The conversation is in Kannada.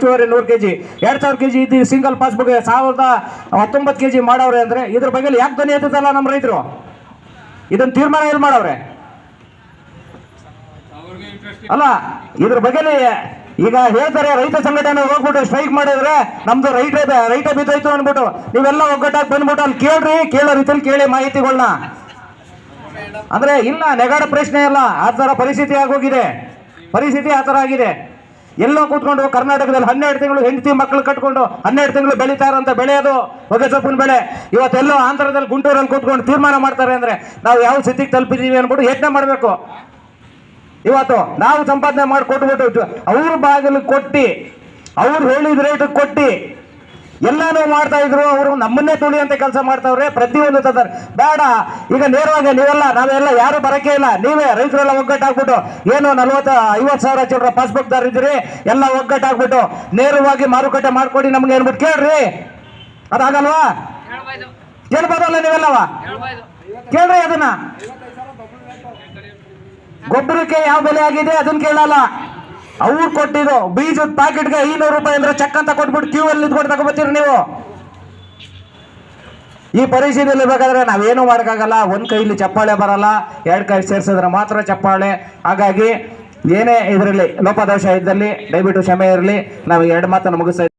100 kg 2000 kg ಇದು ಸಿಂಗಲ್ ಪಾಸ್ಬುಕ್ 1019 kg ಮಾಡವ್ರೆ ಅಂದ್ರೆ ಇದ್ರ ಬಗ್ಗೆ ಯಾಕೆ ಧ್ವನಿ ಎತ್ತಲ್ಲ ನಮ್ಮ ರೈತರು? ಇದನ್ನ ತೀರ್ಮಾನ ಎಲ್ಲಿ ಮಾಡವ್ರೆ? ಅಲ್ಲ ಇದ್ರ ಬಗ್ಗೆ ಈಗ ಹೇಳ್ತಾರೆ ರೈತ ಸಂಘಟನೆ ಹೋಗ್ಬಿಟ್ಟು ಸ್ಟ್ರೈಕ್ ಮಾಡಿದ್ರೆ ನಮ್ದು ರೈತ ಬಿದ್ದೋಯ್ತು ಅಂದ್ಬಿಟ್ಟು ನೀವೆಲ್ಲ ಒಗ್ಗಟ್ಟಾಗಿ ಬಂದ್ಬಿಟ್ಟು ಅಲ್ಲಿ ಕೇಳೋ ರೀತಿಯಲ್ಲಿ ಕೇಳಿ ಮಾಹಿತಿಗಳನ್ನ. ಅಂದ್ರೆ ಇಲ್ಲ ನೆಗಾಡ ಪ್ರಶ್ನೆ ಅಲ್ಲ, ಆ ತರ ಪರಿಸ್ಥಿತಿ ಆಗೋಗಿದೆ. ಪರಿಸ್ಥಿತಿ ಆ ತರ ಆಗಿದೆ. ಎಲ್ಲೋ ಕೂತ್ಕೊಂಡು ಕರ್ನಾಟಕದಲ್ಲಿ 12 ತಿಂಗಳು ಹೆಂಡತಿ ಮಕ್ಕಳು ಕಟ್ಕೊಂಡು 12 ತಿಂಗಳು ಬೆಳೀತಾ ಇರೋಂಥ ಬೆಳೆ ಅದು ಹೊಗೆ ಸೊಪ್ಪಿನ ಬೆಳೆ. ಇವತ್ತೆಲ್ಲೋ ಆಂಧ್ರದಲ್ಲಿ ಗುಂಟೂರಲ್ಲಿ ಕೂತ್ಕೊಂಡು ತೀರ್ಮಾನ ಮಾಡ್ತಾರೆ ಅಂದ್ರೆ ನಾವು ಯಾವ ಸ್ಥಿತಿಗೆ ತಲುಪಿದೀವಿ ಅಂದ್ಬಿಟ್ಟು ಯತ್ನ ಮಾಡಬೇಕು. ಇವತ್ತು ನಾವು ಸಂಪಾದನೆ ಮಾಡಿ ಕೊಟ್ಬಿಟ್ಟು ಅವ್ರ ಬಾಗಿಲು ಕೊಟ್ಟು ಅವ್ರು ಹೇಳಿದ ರೇಟ್ ಕೊಟ್ಟು ಎಲ್ಲಾನು ಮಾಡ್ತಾ ಇದ್ರು. ಅವರು ನಮ್ಮನ್ನೇ ತುಳಿಯಂತ ಕೆಲಸ ಮಾಡ್ತಾವ್ರೆ. ಪ್ರತಿಯೊಂದು ತಂದ್ರೆ ಬೇಡ. ಈಗ ನೇರವಾಗಿ ನಾವೆಲ್ಲ ಯಾರು ಬರಕ್ಕೆ ಇಲ್ಲ. ನೀವೇ ರೈತರೆಲ್ಲ ಒಗ್ಗಟ್ಟಾಗ್ಬಿಟ್ಟು ಏನು 40-50 ಸಾವಿರ ಚಿಲ್ಲರೆ ಪಾಸ್ಬುಕ್ದಾರ ಇದ್ರಿ, ಎಲ್ಲ ಒಗ್ಗಟ್ಟಾಗ್ಬಿಟ್ಟು ನೇರವಾಗಿ ಮಾರುಕಟ್ಟೆ ಮಾಡ್ಕೊಡಿ ನಮ್ಗೆ ಏನ್ಬಿಟ್ಟು ಕೇಳ್ರಿ. ಅದಾಗಲ್ವಾ? ಕೇಳ್ಬೋದಲ್ಲ ನೀವೆಲ್ಲವ? ಕೇಳ್ರಿ ಅದನ್ನ. ಗೊಬ್ಬರಕ್ಕೆ ಯಾವ ಬೆಲೆ ಆಗಿದೆ ಅದನ್ನ ಕೇಳಲ್ಲ. ಅವ್ರು ಕೊಟ್ಟಿದ್ದು ಬೀಜದ ಪ್ಯಾಕೆಟ್ಗೆ 500 ರೂಪಾಯಿ ಅಂದ್ರೆ ಚೆಕ್ ಅಂತ ಕೊಟ್ಬಿಟ್ಟು ಕ್ಯೂ ಅಲ್ಲಿ ನಿಂತ್ಕೊಂಡು ತಗೋಬತ್ತೀರಿ ನೀವು. ಈ ಪರಿಸ್ಥಿತಿಯಲ್ಲಿ ಬೇಕಾದ್ರೆ ನಾವೇನು ಮಾಡೋಕ್ಕಾಗಲ್ಲ. ಒಂದ್ ಕೈಲಿ ಚಪ್ಪಾಳೆ ಬರಲ್ಲ, 2 ಕೈ ಸೇರಿಸಿದ್ರೆ ಮಾತ್ರ ಚಪ್ಪಾಳೆ. ಹಾಗಾಗಿ ಏನೇ ಇದರಲ್ಲಿ ಲೋಪದೋಷ ಇದ್ದಲ್ಲಿ ದಯವಿಟ್ಟು ಕ್ಷಮೆ ಇರಲಿ. ನಾವು 2 ಮಾತನ್ನು ಮುಗಿಸ್ತಾ